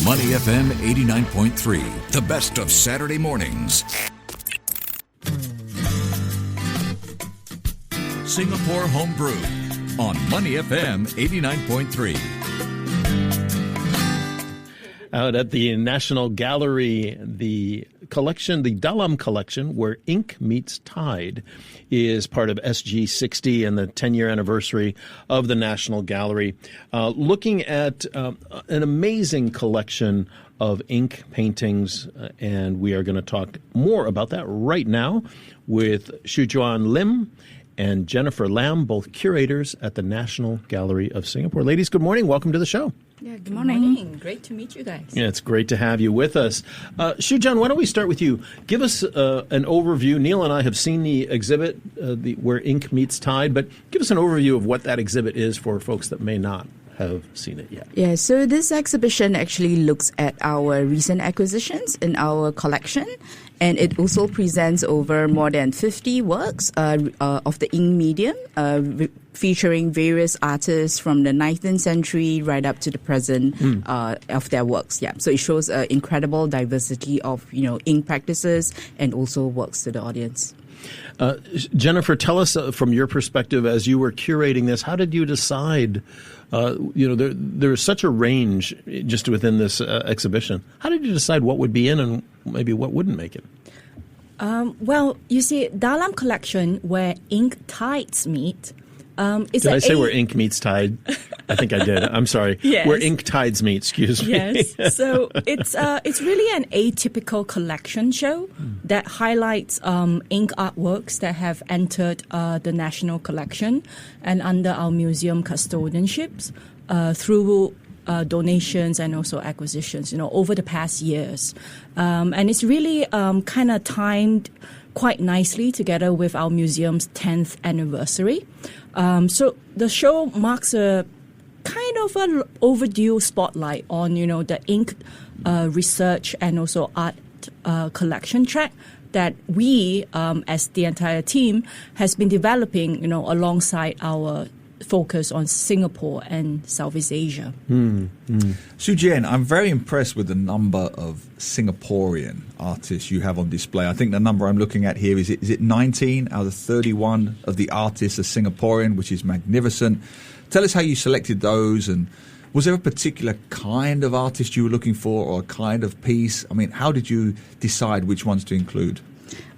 Money FM 89.3, the best of Saturday mornings. Singapore Homebrew on Money FM 89.3. Out at the National Gallery, the collection, the Dalam collection, where ink meets tide, is part of SG60 and the 10-year anniversary of the National Gallery. Looking at an amazing collection of ink paintings, and we are going to talk more about that right now with Shujuan Lim and Jennifer Lam, both curators at the National Gallery of Singapore. Ladies, good morning. Welcome to the show. Yeah, good morning. Great to meet you guys. Yeah, it's great to have you with us. Shujan, why don't we start with you? Give us an overview. Neil and I have seen the exhibit, where ink meets tide, but give us an overview of what that exhibit is for folks that may not have seen it yet. Yeah, so this exhibition actually looks at our recent acquisitions in our collection, and it also presents over more than 50 works of the ink medium, featuring various artists from the 19th century right up to the present of their works. Yeah, so it shows an incredible diversity of ink practices and also works to the audience. Jennifer, tell us from your perspective as you were curating this, how did you decide? There's such a range just within this exhibition. How did you decide what would be in and maybe what wouldn't make it? Well, you see, Dalam collection, where ink tides meet. Did I say where ink meets tide? I think I did. I'm sorry. Yes. Where ink tides meet, excuse me. Yes. So it's really an atypical collection show that highlights ink artworks that have entered the national collection and under our museum custodianships through donations and also acquisitions, over the past years. And it's really kind of timed quite nicely together with our museum's 10th anniversary. So the show marks a kind of an overdue spotlight on, the ink research and also art collection track that we, as the entire team, has been developing, alongside our focus on Singapore and Southeast Asia. Su Jian, I'm very impressed with the number of Singaporean artists you have on display. I think the number I'm looking at here is it 19 out of 31 of the artists are Singaporean, which is magnificent. Tell us how you selected those, and was there a particular kind of artist you were looking for or a kind of piece? I mean, how did you decide which ones to include?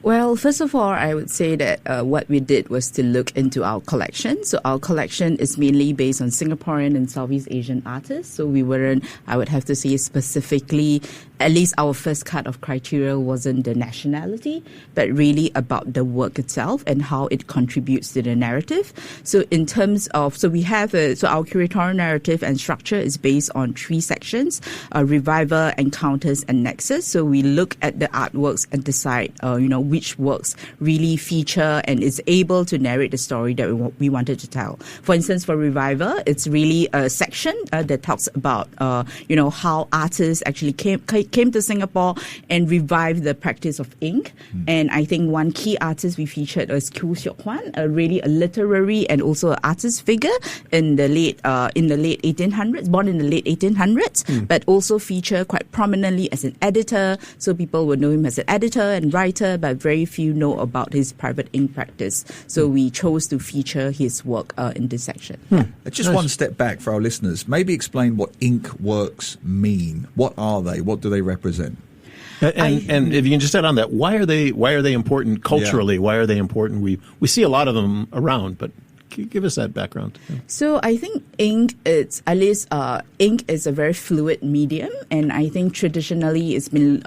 Well, first of all, I would say that what we did was to look into our collection. So our collection is mainly based on Singaporean and Southeast Asian artists. So we weren't, I would have to say specifically, at least our first cut of criteria wasn't the nationality, but really about the work itself and how it contributes to the narrative. So in terms of, so we have, so our curatorial narrative and structure is based on 3 sections, Revival, Encounters, and Nexus. So we look at the artworks and decide, which works really feature and is able to narrate the story that we wanted to tell. For instance, for Revival, it's really a section that talks about, how artists actually came to Singapore and revived the practice of ink. And I think one key artist we featured was Kyu Seok Hwan, really a literary and also an artist figure in the late 1800s, born in the late 1800s, but also featured quite prominently as an editor. So people would know him as an editor and writer, but very few know about his private ink practice. So we chose to feature his work in this section. Just one step back for our listeners. Maybe explain what ink works mean. What are they? What do they represent? And if you can just add on that, why are they important culturally? Yeah. Why are they important? We see a lot of them around, but give us that background. So I think ink is a very fluid medium, and I think traditionally it's been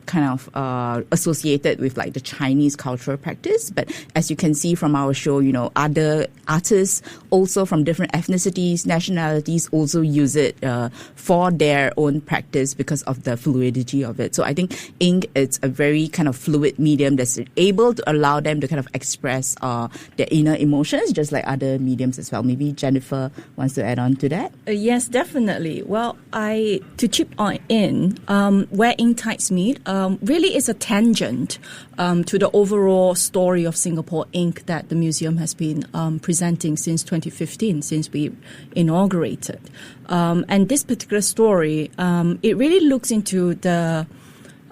kind of associated with like the Chinese cultural practice. But as you can see from our show, other artists also from different ethnicities, nationalities also use it for their own practice because of the fluidity of it. So I think ink is a very kind of fluid medium that's able to allow them to kind of express their inner emotions, just like other mediums as well. Maybe Jennifer wants to add on to that. Yes, definitely. Well, to chip on in, where ink tides meet, really is a tangent to the overall story of Singapore ink that the museum has been presenting since 2015, since we inaugurated. And this particular story, it really looks into the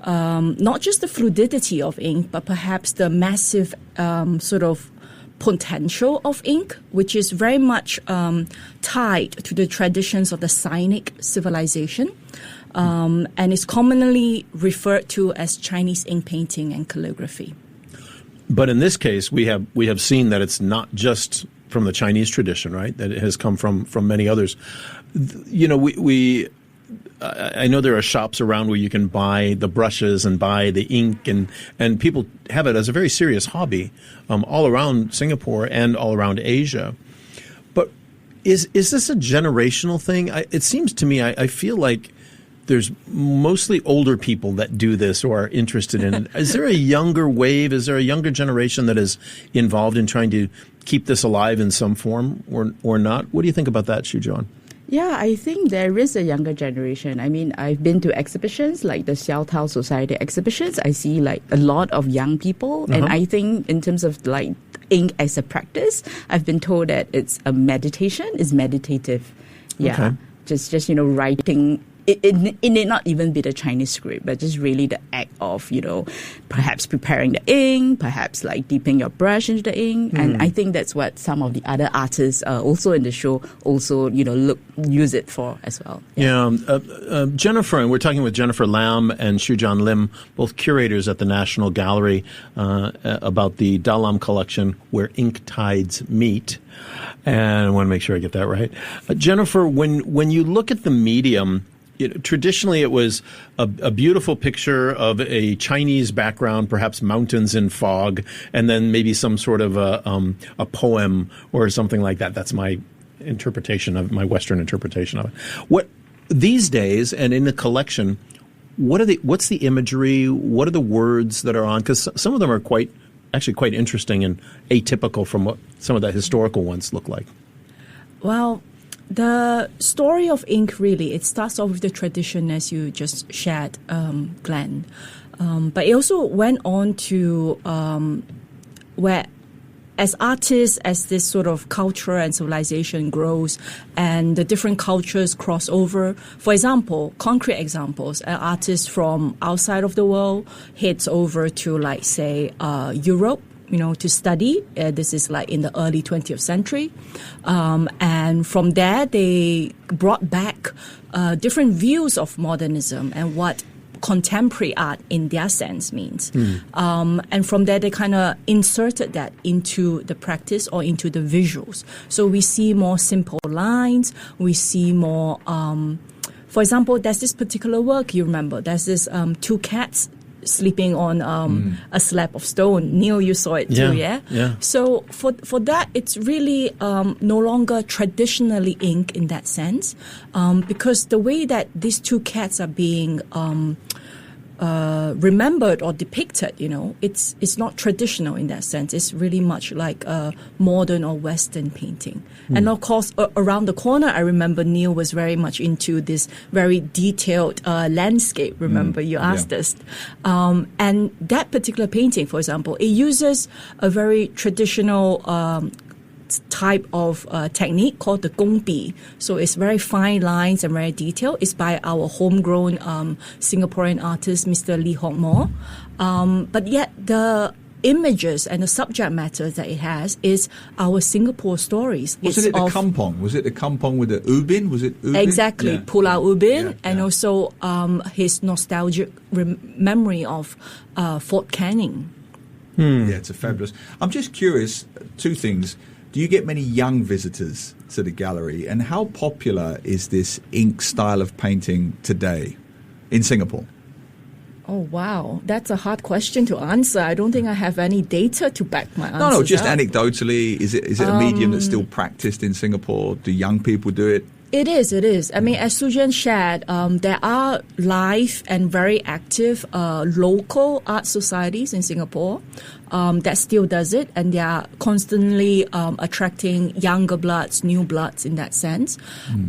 not just the fluidity of ink, but perhaps the massive sort of potential of ink, which is very much tied to the traditions of the Sinic civilization, and is commonly referred to as Chinese ink painting and calligraphy. But in this case, we have seen that it's not just from the Chinese tradition, right? That it has come from many others. You know, I know there are shops around where you can buy the brushes and buy the ink, and people have it as a very serious hobby all around Singapore and all around Asia. But is this a generational thing? It seems to me, I feel like there's mostly older people that do this or are interested in it. Is there a younger wave? Is there a younger generation that is involved in trying to keep this alive in some form or not? What do you think about that, Xu John? Yeah, I think there is a younger generation. I mean, I've been to exhibitions like the Xiao Tao Society exhibitions. I see like a lot of young people. And I think in terms of like ink as a practice, I've been told that it's a meditation, it's meditative. Yeah, okay. Just writing. It need not even be the Chinese script, but just really the act of, perhaps preparing the ink, perhaps like dipping your brush into the ink. And I think that's what some of the other artists also in the show also, use it for as well. Yeah. Jennifer, and we're talking with Jennifer Lam and Xu John Lim, both curators at the National Gallery, about the Dalam collection, Where Ink Tides Meet. And I want to make sure I get that right. Jennifer, when you look at the medium, traditionally it was a beautiful picture of a Chinese background, perhaps mountains in fog, and then maybe some sort of a poem or something like that. That's my interpretation of my Western interpretation of it. What these days and in the collection, what's the imagery? What are the words that are on? Because some of them are quite interesting and atypical from what some of the historical ones look like. Well, the story of ink, really, it starts off with the tradition, as you just shared, Glenn. But it also went on to where, as artists, as this sort of culture and civilization grows and the different cultures cross over. For example, concrete examples, an artist from outside of the world heads over to, like, say, Europe, to study. This is like in the early 20th century. And from there, they brought back different views of modernism and what contemporary art in their sense means. And from there, they kind of inserted that into the practice or into the visuals. So we see more simple lines. We see more, for example, there's this particular work, you remember, there's this two cats sleeping on a slab of stone. Neil, you saw it too, yeah? So for that, it's really no longer traditionally ink in that sense, because the way that these two cats are being remembered or depicted, it's not traditional in that sense. It's really much like a modern or Western painting. And of course, around the corner, I remember Neil was very much into this very detailed landscape. Remember, you asked us. And that particular painting, for example, it uses a very traditional type of technique called the gongbi. So it's very fine lines and very detailed. It's by our homegrown Singaporean artist, Mr. Lee Hock Moore. But yet the images and the subject matter that it has is our Singapore stories. Wasn't it the kampong? Was it the kampong with the ubin? Was it ubin? Exactly, Pulau Ubin, and also his nostalgic memory of Fort Canning. Yeah, it's a fabulous. I'm just curious, two things. Do you get many young visitors to the gallery? And how popular is this ink style of painting today in Singapore? Oh, wow. That's a hard question to answer. I don't think I have any data to back my answer. No, just anecdotally. Is it a medium that's still practiced in Singapore? Do young people do it? It is. I mean, as Sujan shared, there are live and very active local art societies in Singapore that still does it, and they are constantly attracting younger bloods, new bloods in that sense.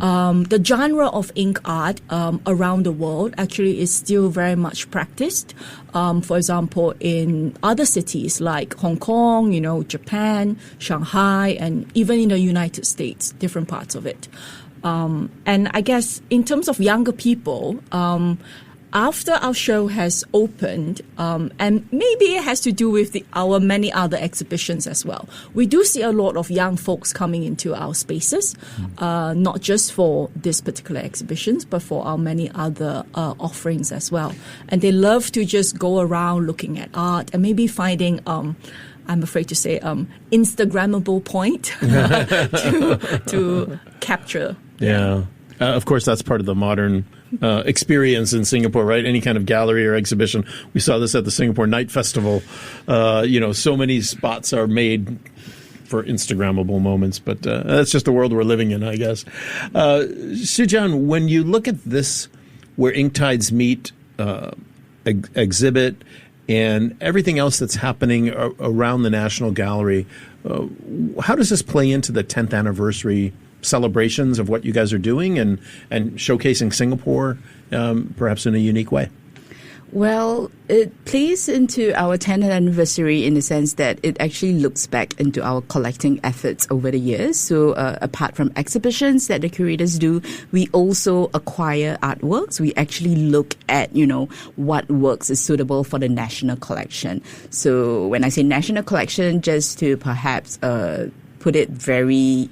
The genre of ink art around the world actually is still very much practiced. For example, in other cities like Hong Kong, Japan, Shanghai, and even in the United States, different parts of it. And I guess in terms of younger people, after our show has opened, and maybe it has to do with our many other exhibitions as well, we do see a lot of young folks coming into our spaces, not just for this particular exhibitions, but for our many other offerings as well. And they love to just go around looking at art and maybe finding I'm afraid to say, Instagrammable point to capture. Yeah. Of course, that's part of the modern experience in Singapore, right? Any kind of gallery or exhibition. We saw this at the Singapore Night Festival. So many spots are made for Instagrammable moments, but that's just the world we're living in, I guess. Sujan, when you look at this, where ink tides meet, exhibit, and everything else that's happening around the National Gallery, how does this play into the 10th anniversary celebrations of what you guys are doing and showcasing Singapore, perhaps in a unique way? Well, it plays into our 10th anniversary in the sense that it actually looks back into our collecting efforts over the years. So apart from exhibitions that the curators do, we also acquire artworks. We actually look at, what works is suitable for the national collection. So when I say national collection, just to perhaps put it very,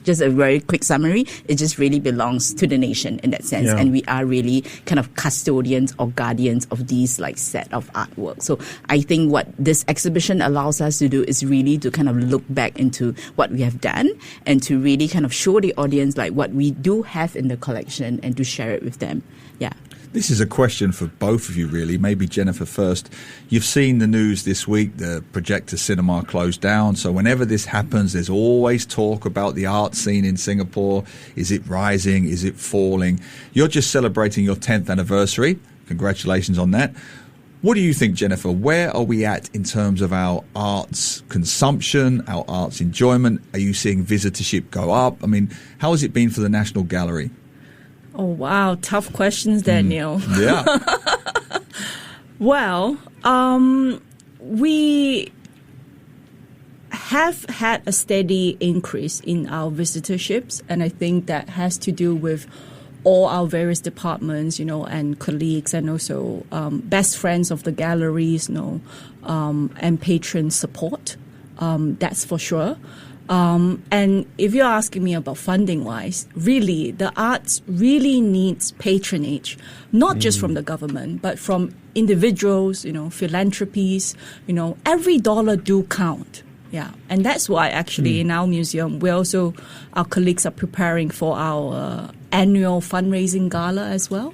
just a very quick summary, it just really belongs to the nation in that sense. Yeah. And we are really kind of custodians or guardians of these set of artwork. So I think what this exhibition allows us to do is really to kind of look back into what we have done and to really kind of show the audience what we do have in the collection and to share it with them. Yeah. This is a question for both of you, really. Maybe Jennifer first. You've seen the news this week, the projector cinema closed down. So whenever this happens, there's always talk about the art scene in Singapore. Is it rising? Is it falling? You're just celebrating your 10th anniversary. Congratulations on that. What do you think, Jennifer? Where are we at in terms of our arts consumption, our arts enjoyment? Are you seeing visitorship go up? I mean, how has it been for the National Gallery? Oh, wow. Tough questions there, Neil. Yeah. Well, we have had a steady increase in our visitorships, and I think that has to do with all our various departments, and colleagues, and also best friends of the galleries, and patron support. That's for sure. And if you're asking me about funding-wise, really, the arts really needs patronage, not just from the government, but from individuals, philanthropies, every dollar do count. Yeah. And that's why actually in our museum, our colleagues are preparing for our annual fundraising gala as well.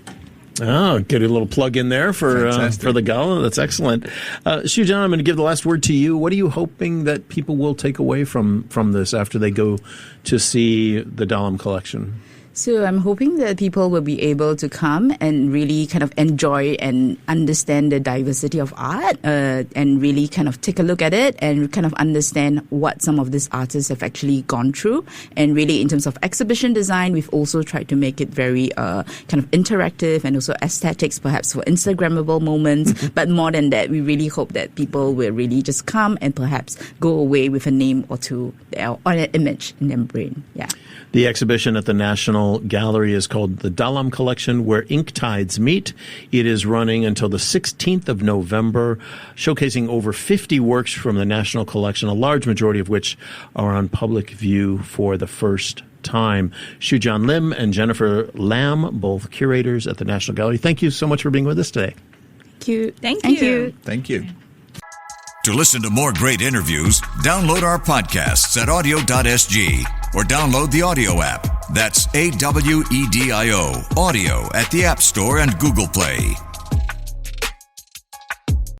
Oh, get a little plug in there for the gala. That's excellent. Sujan, I'm going to give the last word to you. What are you hoping that people will take away from this after they go to see the Dalam collection? So I'm hoping that people will be able to come and really kind of enjoy and understand the diversity of art and really kind of take a look at it and kind of understand what some of these artists have actually gone through. And really in terms of exhibition design, we've also tried to make it very kind of interactive and also aesthetics, perhaps for Instagrammable moments. But more than that, we really hope that people will really just come and perhaps go away with a name or two or an image in their brain. Yeah. The exhibition at the National Gallery is called the Dalam Collection, Where Ink Tides Meet. It is running until the 16th of November, showcasing over 50 works from the National Collection, a large majority of which are on public view for the first time. Sujan Lim and Jennifer Lam, both curators at the National Gallery. Thank you so much for being with us today. Thank you. Thank you. Thank you. To listen to more great interviews, download our podcasts at audio.sg or download the audio app. That's AWEDIO, audio at the App Store and Google Play.